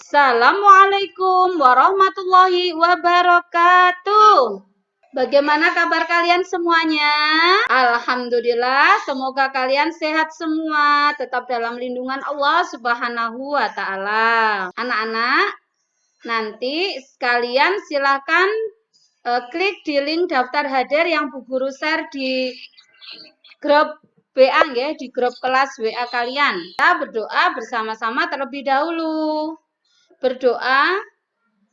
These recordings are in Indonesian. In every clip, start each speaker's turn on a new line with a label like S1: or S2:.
S1: Assalamualaikum warahmatullahi wabarakatuh. Bagaimana kabar kalian semuanya? Alhamdulillah, semoga kalian sehat semua, tetap dalam lindungan Allah Subhanahu wa Ta'ala. Anak-anak, nanti sekalian silakan klik di link daftar hadir yang Bu Guru share di grup WA ya, di grup kelas WA kalian. Kita berdoa bersama-sama terlebih dahulu. Berdoa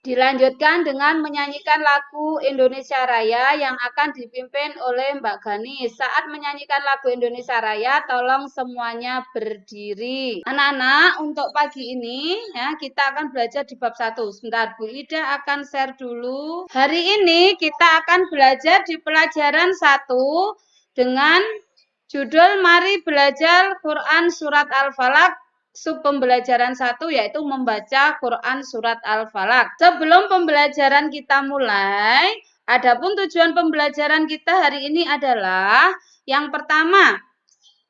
S1: dilanjutkan dengan menyanyikan lagu Indonesia Raya yang akan dipimpin oleh Mbak Gani. Saat menyanyikan lagu Indonesia Raya, tolong semuanya berdiri. Anak-anak, untuk pagi ini ya kita akan belajar di bab 1. Sebentar, Bu Ida akan share dulu. Hari ini kita akan belajar di pelajaran 1 dengan judul Mari Belajar Quran Surat Al-Falaq. Sub pembelajaran 1 yaitu membaca Quran Surat Al-Falaq. Sebelum pembelajaran kita mulai, adapun tujuan pembelajaran kita hari ini adalah yang pertama,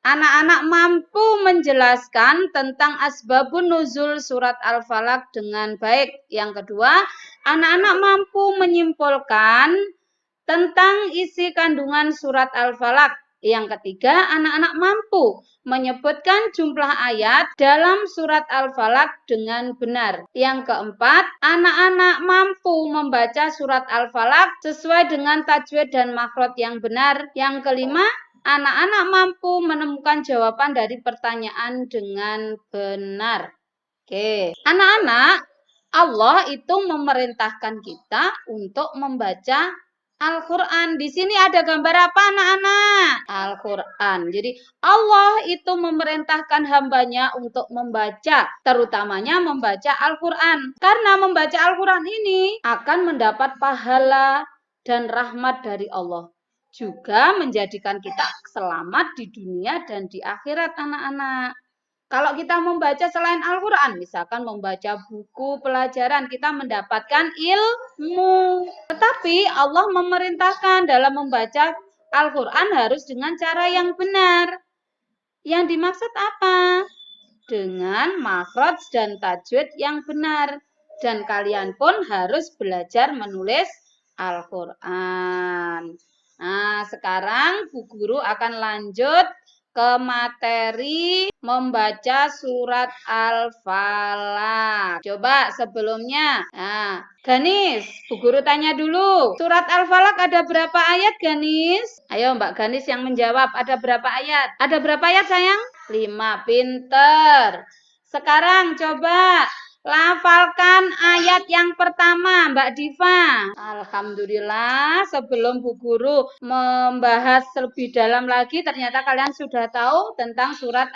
S1: anak-anak mampu menjelaskan tentang asbabun nuzul surat Al-Falaq dengan baik. Yang kedua, anak-anak mampu menyimpulkan tentang isi kandungan surat Al-Falaq. Yang ketiga, anak-anak mampu menyebutkan jumlah ayat dalam surat Al-Falaq dengan benar. Yang keempat, anak-anak mampu membaca surat Al-Falaq sesuai dengan tajwid dan makhraj yang benar. Yang kelima, anak-anak mampu menemukan jawaban dari pertanyaan dengan benar. Oke, anak-anak, Allah itu memerintahkan kita untuk membaca Al-Quran. Di sini ada gambar apa anak-anak? Al-Quran. Jadi Allah itu memerintahkan hambanya untuk membaca, terutamanya membaca Al-Quran. Karena membaca Al-Quran ini akan mendapat pahala dan rahmat dari Allah. Juga menjadikan kita selamat di dunia dan di akhirat anak-anak. Kalau kita membaca selain Al-Quran, misalkan membaca buku pelajaran, kita mendapatkan ilmu. Tetapi Allah memerintahkan dalam membaca Al-Quran harus dengan cara yang benar. Yang dimaksud apa? Dengan makhraj dan tajwid yang benar. Dan kalian pun harus belajar menulis Al-Quran. Nah, sekarang Bu Guru akan lanjut ke materi membaca surat Al-Falaq. Coba sebelumnya. Nah, Ganis, Bu Guru tanya dulu. Surat Al-Falaq ada berapa ayat, Ganis? Ayo Mbak Ganis yang menjawab. Ada berapa ayat? Ada berapa ayat, sayang? 5. Pinter. Sekarang coba lafalkan ayat yang pertama, Mbak Diva. Alhamdulillah, sebelum Bu Guru membahas lebih dalam lagi, ternyata kalian sudah tahu tentang surat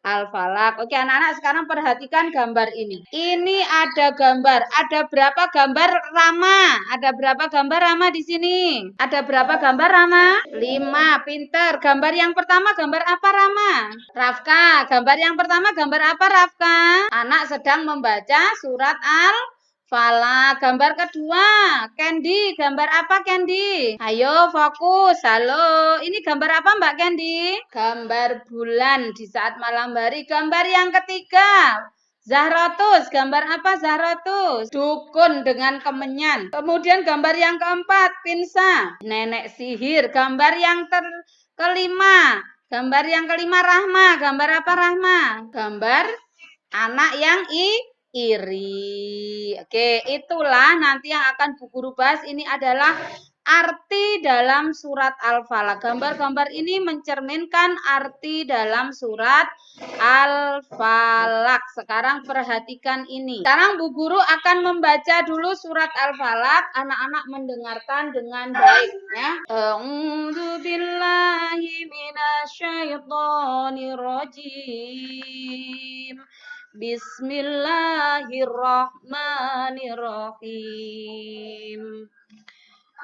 S1: Al-Falaq. Oke, anak-anak sekarang perhatikan gambar ini. Ini ada gambar. Ada berapa gambar Rama? Ada berapa gambar Rama di sini? Ada berapa gambar Rama? 5. Pinter. Gambar yang pertama gambar apa Rama? Rafka. Gambar yang pertama gambar apa Rafka? Anak sedang membaca surat Al-Falaq. Gambar kedua, Candy. Gambar apa Candy? Ayo fokus. Halo. Ini gambar apa Mbak Candy? Gambar bulan di saat malam hari. Gambar yang ketiga, Zahratus. Gambar apa Zahratus? Dukun dengan kemenyan. Kemudian gambar yang keempat, Pinsa. Nenek sihir. Gambar yang kelima. Gambar yang kelima Rahma. Gambar apa Rahma? Gambar anak yang iri. Oke, itulah nanti yang akan Bu Guru bahas. Ini adalah arti dalam surat Al-Falaq. Gambar-gambar ini mencerminkan arti dalam surat Al-Falaq. Sekarang perhatikan ini. Sekarang Bu Guru akan membaca dulu surat Al-Falaq. Anak-anak mendengarkan dengan baik ya. A'udzu billahi minasyaitonir rajim. Bismillahirrahmanirrahim.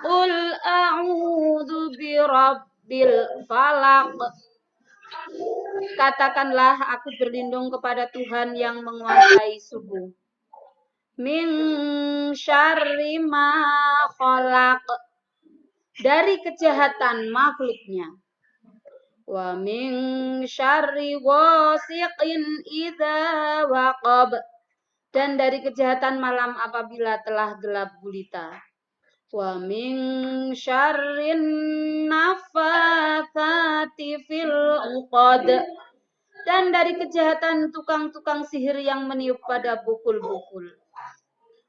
S1: Qul a'udzu birabbil falaq. Katakanlah aku berlindung kepada Tuhan yang menguasai subuh. Min syarri ma khalaq. Dari kejahatan makhluknya. Wa min syarri ghasiqin idza waqab. Dan dari kejahatan malam apabila telah gelap gulita. Wa min syarrin naffatsati fil uqad. Dan dari kejahatan tukang-tukang sihir yang meniup pada bukul-bukul.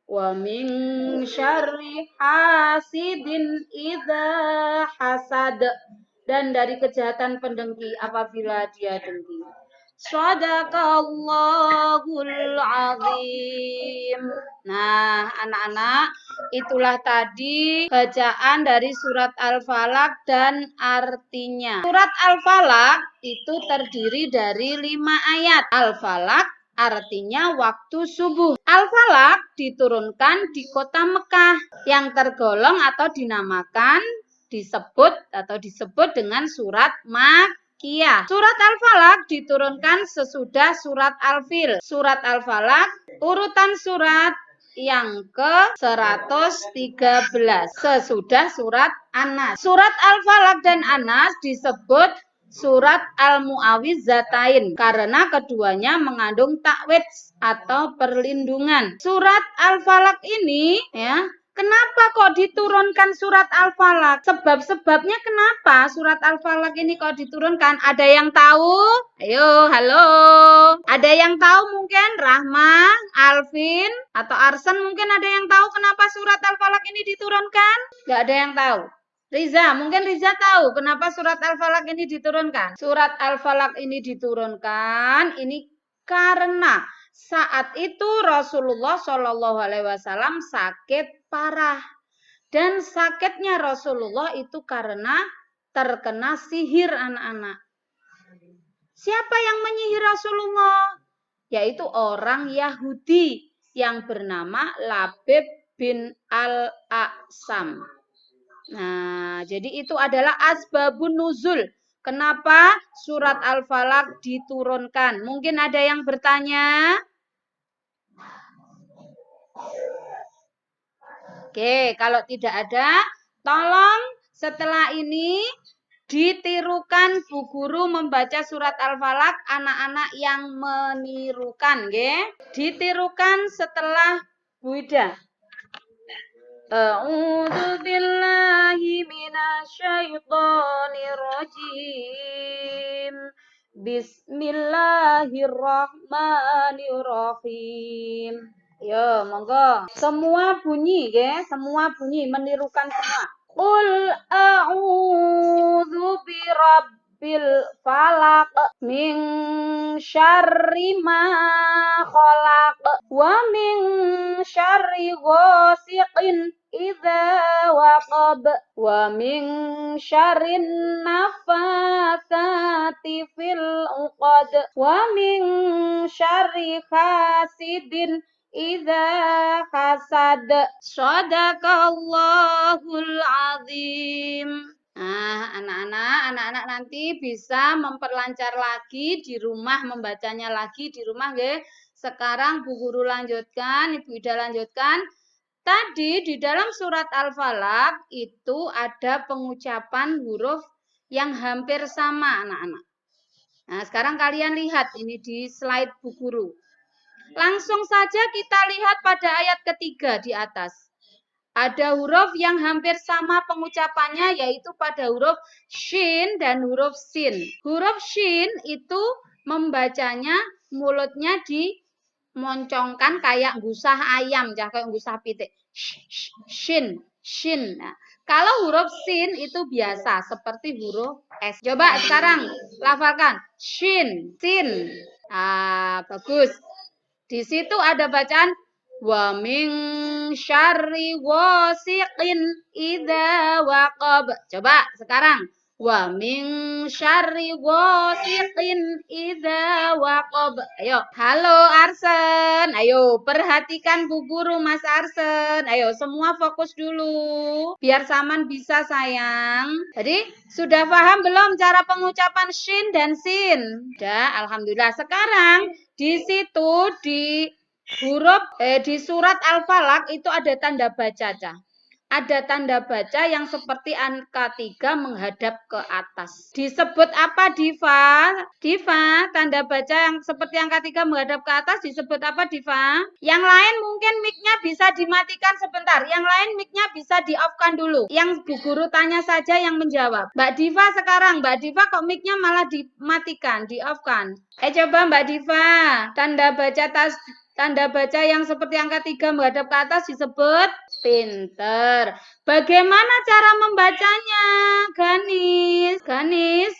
S1: Wa min syarri hasidin idza hasad. Dan dari kejahatan pendengki apabila dia dengki. Shadaqallahul azim. Nah, anak-anak, itulah tadi bacaan dari surat Al-Falaq dan artinya. Surat Al-Falaq itu terdiri dari 5 ayat. Al-Falaq artinya waktu subuh. Al-Falaq diturunkan di kota Mekah yang tergolong atau dinamakan disebut dengan surat Makkiyah. Surat Al-Falaq diturunkan sesudah surat Al-Fil. Surat Al-Falaq urutan surat yang ke-113 sesudah surat An-Nas. Surat Al-Falaq dan An-Nas disebut surat Al-Mu'awwidzatain karena keduanya mengandung ta'widz atau perlindungan. Surat Al-Falaq ini kenapa kok diturunkan surat Al-Falaq? Sebab-sebabnya kenapa surat Al-Falaq ini kok diturunkan? Ada yang tahu? Ayo, halo. Ada yang tahu mungkin? Rahma, Alvin, atau Arsen mungkin ada yang tahu kenapa surat Al-Falaq ini diturunkan? Gak ada yang tahu. Riza, mungkin Riza tahu kenapa surat Al-Falaq ini diturunkan. Surat Al-Falaq ini diturunkan ini karena saat itu Rasulullah Shallallahu Alaihi Wasallam sakit parah. Dan sakitnya Rasulullah itu karena terkena sihir anak-anak. Siapa yang menyihir Rasulullah? Yaitu orang Yahudi yang bernama Labib bin Al-A'sam. Nah, jadi itu adalah asbabun nuzul. Kenapa surat Al-Falaq diturunkan? Mungkin ada yang bertanya? Oke, kalau tidak ada, tolong setelah ini ditirukan Bu Guru membaca surat Al-Falaq, anak-anak yang menirukan, nggih. Ditirukan setelah Bu Ida. A'udzu billahi minasyaitonir rajim. Bismillahirrahmanirrahim. Yo, monggo. Semua bunyi, nggih, semua bunyi menirukan semua. Qul a'udzu birabbil falaq min syarri ma khalaq wa min syarri ghasiqin idza waqab wa min syarrin naffatsati fil uqad wa min syarri hasidin idza hasad. Shadaqallahul azim. Nah, anak-anak nanti bisa memperlancar lagi di rumah, membacanya lagi di rumah, nggih. Sekarang Bu Guru lanjutkan, Ibu Ida lanjutkan. Tadi di dalam surat Al-Falaq itu ada pengucapan huruf yang hampir sama, anak-anak. Nah, sekarang kalian lihat ini di slide Bu Guru. Langsung saja kita lihat pada ayat ketiga di atas. Ada huruf yang hampir sama pengucapannya, yaitu pada huruf shin dan huruf sin. Huruf shin itu membacanya mulutnya dimoncongkan kayak gusah ayam, kayak gusah pitik. Shin, shin. Nah, kalau huruf sin itu biasa seperti huruf S. Coba sekarang lafalkan shin, sin. Bagus. Di situ ada bacaan wa min syarri ghasiqin idza waqab. Coba sekarang wa min syarri ghasiqin idza waqab. Ayo, halo Arsen. Ayo perhatikan Bu Guru Mas Arsen. Ayo semua fokus dulu biar Saman bisa sayang. Jadi sudah paham belum cara pengucapan shin dan sin? Sudah, alhamdulillah. Sekarang di situ di huruf di surat Al-Falaq itu ada tanda baca. ada tanda baca yang seperti angka 3 menghadap ke atas. Disebut apa, Diva? Diva, tanda baca yang seperti angka 3 menghadap ke atas disebut apa, Diva? Yang lain mungkin mic-nya bisa dimatikan sebentar. Yang lain mic-nya bisa di-off-kan dulu. Yang Bu Guru tanya saja yang menjawab. Mbak Diva sekarang, Mbak Diva kok mic-nya malah dimatikan, di-off-kan. Coba Mbak Diva, tanda baca yang seperti angka 3 menghadap ke atas disebut pinter. Bagaimana cara membacanya, Ganis? Ganis,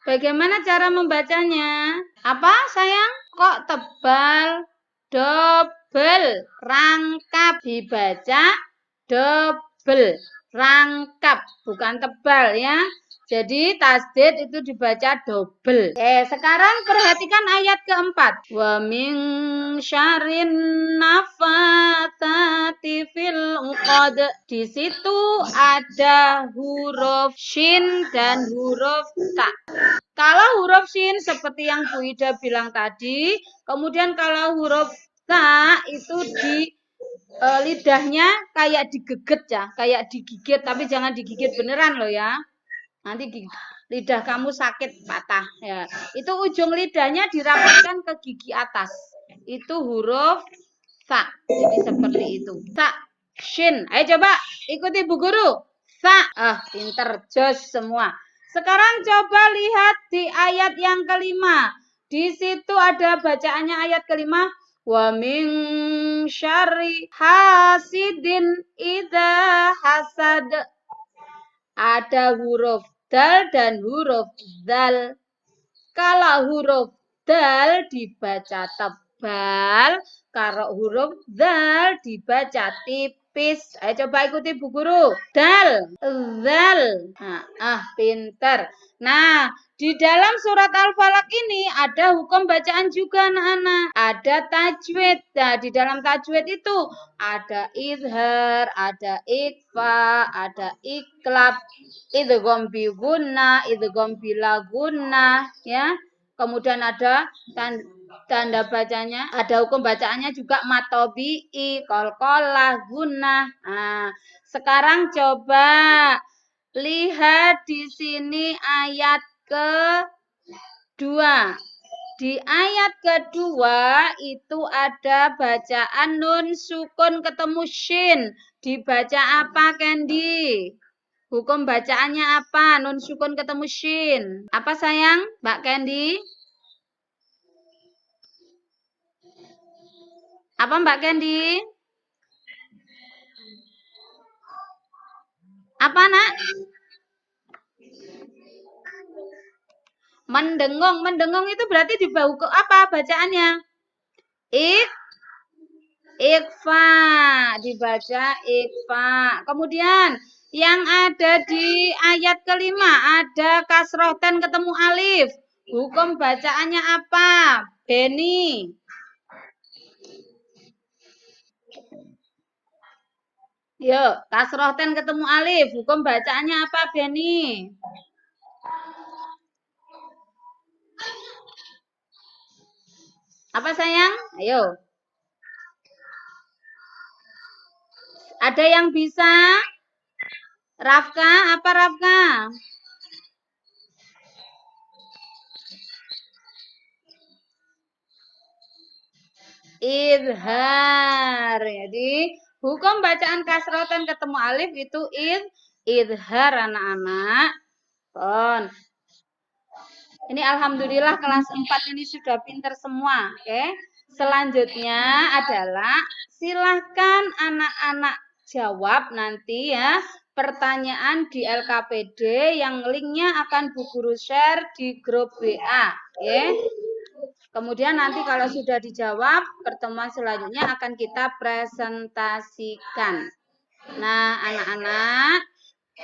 S1: bagaimana cara membacanya? Apa, sayang? Kok tebal? Double, rangkap. Dibaca double, rangkap. Bukan tebal ya. Jadi tasdid itu dibaca double. Sekarang perhatikan ayat keempat. Wa min syarrin nafatsati fil uqad. Di situ ada huruf shin dan huruf ta. Kalau huruf shin seperti yang Bu Ida bilang tadi, kemudian kalau huruf ta itu di lidahnya kayak digeget ya, kayak digigit, tapi jangan digigit beneran loh ya. Nanti lidah kamu sakit patah ya. Itu ujung lidahnya dirapatkan ke gigi atas. Itu huruf sa. Jadi seperti itu. Sa, shin. Ayo coba ikuti Bu Guru. Sa. Pinter jos semua. Sekarang coba lihat di ayat yang kelima. Di situ ada bacaannya ayat kelima. Wa min syarri hasidin idza hasad. Ada huruf dal dan huruf zal. Kalau huruf dal dibaca tebal, kalau huruf zal dibaca tipis. Ayo coba ikuti Bu Guru. Dal, zal. Pinter. Nah, di dalam surat Al-Falaq ini ada hukum bacaan juga anak-anak. Ada tajwid. Nah, di dalam tajwid itu ada izhar, ada ikfa, ada iklab, idgham bi gunnah, idgham bila gunnah, ya. Kemudian ada tanda bacanya, ada hukum bacaannya juga matobi'i, qalqalah, gunnah. Nah, sekarang coba lihat di sini ayat kedua. Di ayat kedua itu ada bacaan nun sukun ketemu shin. Dibaca apa, Candy? Hukum bacaannya apa? Nun sukun ketemu shin. Apa sayang, Mbak Candy? Apa Mbak Candy? Apa nak? Mendengong. Mendengong itu berarti di bau ke apa bacaannya? Ikfa. Dibaca ikfa. Kemudian yang ada di ayat kelima ada kasroh ten ketemu alif. Hukum bacaannya apa? Beni. Yuk, kasroh ten ketemu alif. Hukum bacaannya apa, Beni? Apa sayang? Ayo. Ada yang bisa? Rafka, apa Rafka? Idhar. Jadi, hukum bacaan kasrotan ketemu alif itu idhar anak-anak. Ini alhamdulillah kelas 4 ini sudah pinter semua. Oke. Selanjutnya adalah silahkan anak-anak jawab nanti ya pertanyaan di LKPD yang linknya akan Bu Guru share di grup WA. Oke. Kemudian nanti kalau sudah dijawab, pertemuan selanjutnya akan kita presentasikan. Nah, anak-anak,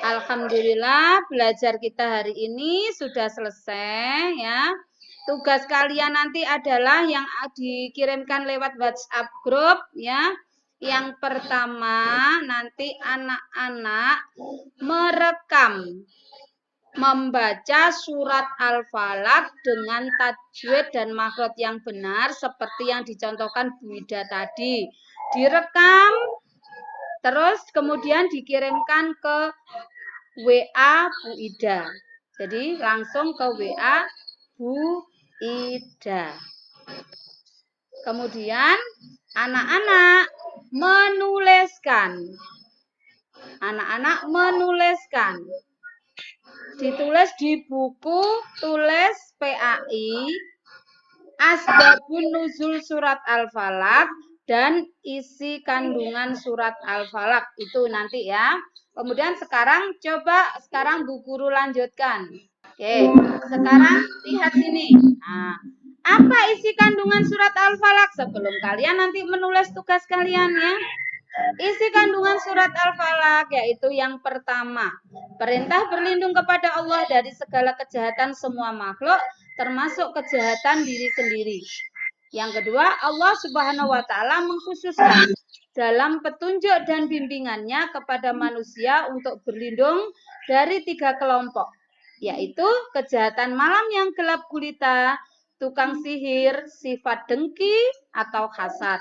S1: alhamdulillah belajar kita hari ini sudah selesai ya. Tugas kalian nanti adalah yang dikirimkan lewat WhatsApp grup ya. Yang pertama nanti anak-anak merekam membaca surat Al-Falaq dengan tajwid dan makhraj yang benar seperti yang dicontohkan Bu Ida tadi. Direkam Terus kemudian dikirimkan ke WA Bu Ida. Jadi langsung ke WA Bu Ida. Kemudian anak-anak menuliskan. Anak-anak menuliskan. Ditulis di buku tulis PAI Asbabun Nuzul Surat Al-Falaq dan isi kandungan surat Al-Falaq. Itu nanti ya. Kemudian sekarang Bu Guru lanjutkan. Oke, sekarang lihat sini. Nah, apa isi kandungan surat Al-Falaq sebelum kalian nanti menulis tugas kalian ya? Isi kandungan surat Al-Falaq yaitu yang pertama, perintah berlindung kepada Allah dari segala kejahatan semua makhluk, termasuk kejahatan diri sendiri. Yang kedua, Allah Subhanahu wa taala mengkhususkan dalam petunjuk dan bimbingannya kepada manusia untuk berlindung dari 3 kelompok, yaitu kejahatan malam yang gelap gulita, tukang sihir, sifat dengki atau hasad.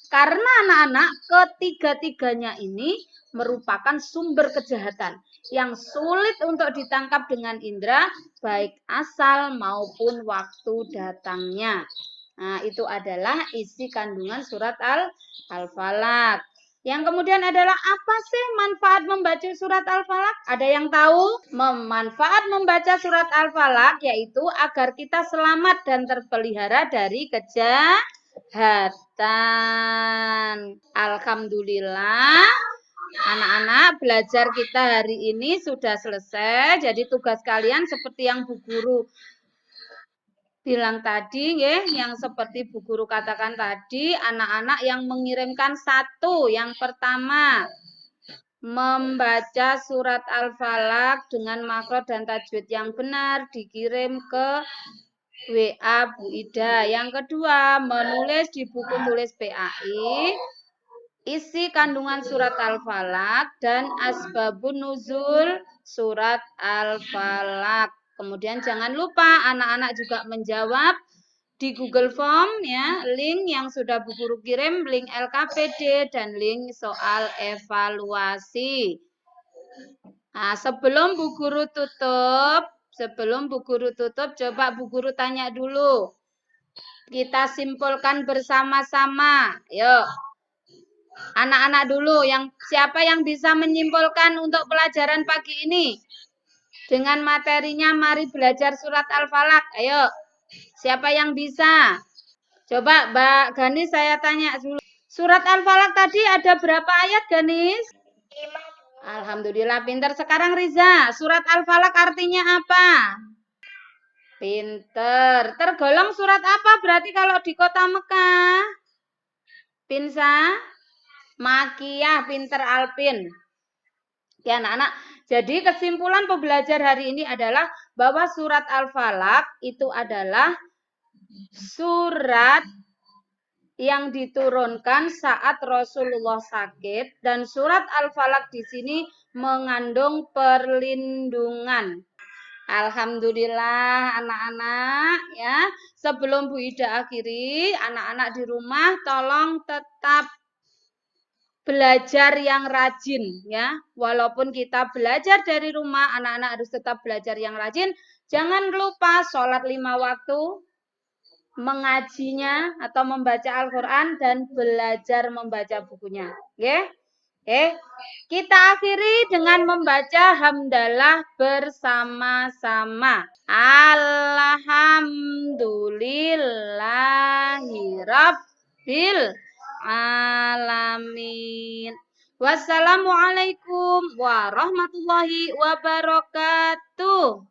S1: Karena anak-anak ketiga-tiganya ini merupakan sumber kejahatan yang sulit untuk ditangkap dengan indera, baik asal maupun waktu datangnya. Nah, itu adalah isi kandungan surat Al-Falaq. Yang kemudian adalah apa sih manfaat membaca surat Al-Falaq? Ada yang tahu? Manfaat membaca surat Al-Falaq yaitu agar kita selamat dan terpelihara dari kejahatan. Alhamdulillah, anak-anak belajar kita hari ini sudah selesai. Jadi tugas kalian seperti yang Bu Guru bilang tadi, yang seperti Bu Guru katakan tadi, anak-anak yang mengirimkan satu. Yang pertama, membaca surat Al-Falaq dengan makhraj dan tajwid yang benar, dikirim ke WA Bu Ida. Yang kedua, menulis di buku tulis PAI isi kandungan surat Al-Falaq dan asbabun nuzul surat Al-Falaq. Kemudian jangan lupa anak-anak juga menjawab di Google Form ya, link yang sudah Bu Guru kirim, link LKPD dan link soal evaluasi. Nah, sebelum Bu Guru tutup, coba Bu Guru tanya dulu. Kita simpulkan bersama-sama. Yuk. Anak-anak dulu, siapa yang bisa menyimpulkan untuk pelajaran pagi ini? Dengan materinya mari belajar surat Al-Falaq. Ayo. Siapa yang bisa? Coba Mbak Ganis saya tanya dulu. Surat Al-Falaq tadi ada berapa ayat, Ganis? 5. Alhamdulillah pintar. Sekarang Riza, surat Al-Falaq artinya apa? Pinter. Tergolong surat apa berarti kalau di kota Mekah? Pinsa? Makiyah, pinter Alpin. Ya anak-anak, jadi kesimpulan pembelajar hari ini adalah bahwa surat Al-Falaq itu adalah surat yang diturunkan saat Rasulullah sakit dan surat Al-Falaq di sini mengandung perlindungan. Alhamdulillah anak-anak ya. Sebelum Bu Ida akhiri, anak-anak di rumah tolong tetap belajar yang rajin ya. Walaupun kita belajar dari rumah, anak-anak harus tetap belajar yang rajin. Jangan lupa sholat 5 waktu, mengajinya atau membaca Al-Quran dan belajar membaca bukunya. Oke? Kita akhiri dengan membaca hamdalah bersama-sama. Alhamdulillahirabbil alamin. Wassalamualaikum warahmatullahi wabarakatuh.